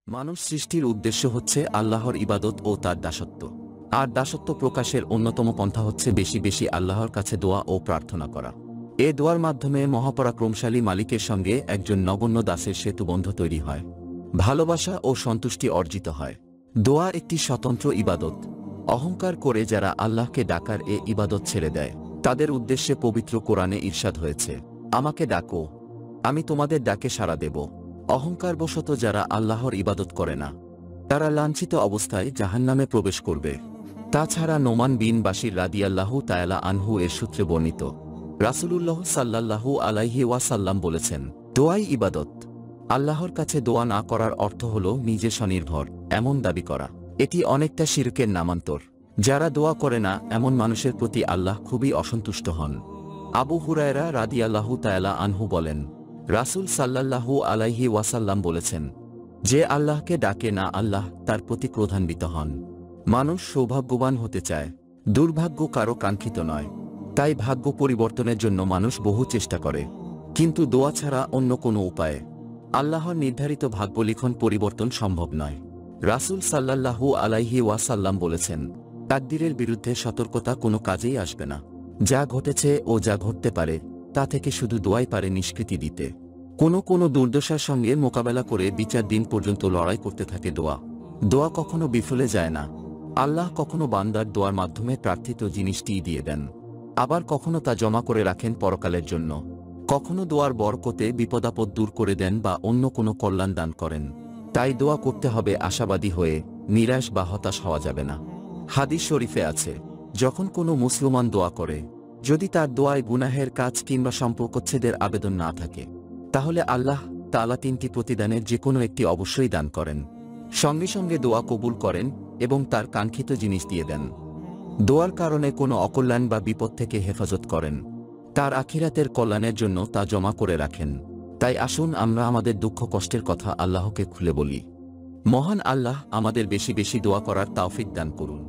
মানুষ সৃষ্টির উদ্দেশ্য হচ্ছে আল্লাহর ইবাদত ও তার দাসত্ব। আর দাসত্ব প্রকাশের অন্যতম পন্থা হচ্ছে বেশি বেশি আল্লাহর কাছে দোয়া ও প্রার্থনা করা। এ দোয়ার মাধ্যমে মহাপরাক্রমশালী মালিকের সঙ্গে একজন নগণ্য দাসের সেতুবন্ধ তৈরি হয়, ভালোবাসা ও সন্তুষ্টি অর্জিত হয়। দোয়া একটি স্বতন্ত্র ইবাদত। অহংকার করে যারা আল্লাহকে ডাকার এ ইবাদত ছেড়ে দেয়, তাদের উদ্দেশ্যে পবিত্র কোরআনে ইরশাদ হয়েছে, আমাকে ডাকো, আমি তোমাদের ডাকে সাড়া দেব। অহংকারবশত যারা আল্লাহর ইবাদত করে না, তারা লাঞ্ছিত অবস্থায় জাহান্নামে প্রবেশ করবে। তাছাড়া নোমান বিন বাশির রাদিয়াল্লাহু তাআলা আনহু এর সূত্রে বর্ণিত, রাসূলুল্লাহ সাল্লাল্লাহু আলাইহি ওয়াসাল্লাম বলেছেন, দোয়াই ইবাদত। আল্লাহর কাছে দোয়া না করার অর্থ হল নিজে স্বনির্ভর এমন দাবি করা। এটি অনেকটা শিরকের নামান্তর। যারা দোয়া করে না এমন মানুষের প্রতি আল্লাহ খুবই অসন্তুষ্ট হন। আবু হুরায়রা রাদিয়াল্লাহু তাআলা আনহু বলেন, রাসূল সাল্লাল্লাহু আলাইহি ওয়াসাল্লাম বলেছেন, যে আল্লাহকে ডাকে না আল্লাহ তার প্রতি ক্রোধান্বিত হন। মানুষ সৌভাগ্যবান হতে চায়, দুর্ভাগ্য কারো কাঙ্ক্ষিত নয়। তাই ভাগ্য পরিবর্তনের জন্য মানুষ বহু চেষ্টা করে, কিন্তু দোয়া ছাড়া অন্য কোনো উপায়ে আল্লাহর নির্ধারিত ভাগ্যলিখন পরিবর্তন সম্ভব নয়। রাসূল সাল্লাল্লাহু আলাইহি ওয়াসাল্লাম বলেছেন, তাকদীরের বিরুদ্ধে সতর্কতা কোনো কাজেই আসবে না। যা ঘটেছে ও যা ঘটতে পারে তা থেকে শুধু দোয়াই পারে নিষ্কৃতি দিতে। কোনো দুর্দশার সঙ্গে মোকাবেলা করে বিচার দিন পর্যন্ত লড়াই করতে থাকে দোয়া। দোয়া কখনো বিফলে যায় না। আল্লাহ কখনো বান্দার দোয়ার মাধ্যমে প্রার্থিত জিনিসটিই দিয়ে দেন, আবার কখনো তা জমা করে রাখেন পরকালের জন্য। কখনো দোয়ার বরকতে বিপদাপদ দূর করে দেন বা অন্য কোনো কল্যাণ দান করেন। তাই দোয়া করতে হবে আশাবাদী হয়ে, নিরাশ বা হতাশ হওয়া যাবে না। হাদিস শরীফে আছে, যখন কোনো মুসলমান দোয়া করে, যদি তার দোয়ায় গুনাহের কাজ কিংবা সম্পর্কচ্ছেদের আবেদন না থাকে, তাহলে আল্লাহ তাআলা তিনটি প্রতিদানের যে কোনো একটি অবশ্যই দান করেন। সঙ্গে সঙ্গে দোয়া কবুল করেন এবং তার কাঙ্ক্ষিত জিনিস দিয়ে দেন। দোয়ার কারণে কোনো অকল্যাণ বা বিপদ থেকে হেফাজত করেন, তার আখিরাতের কল্যাণের জন্য তা জমা করে রাখেন। তাই আসুন আমরা আমাদের দুঃখ কষ্টের কথা আল্লাহকে খুলে বলি। মহান আল্লাহ আমাদের বেশি বেশি দোয়া করার তাওফিক দান করুন।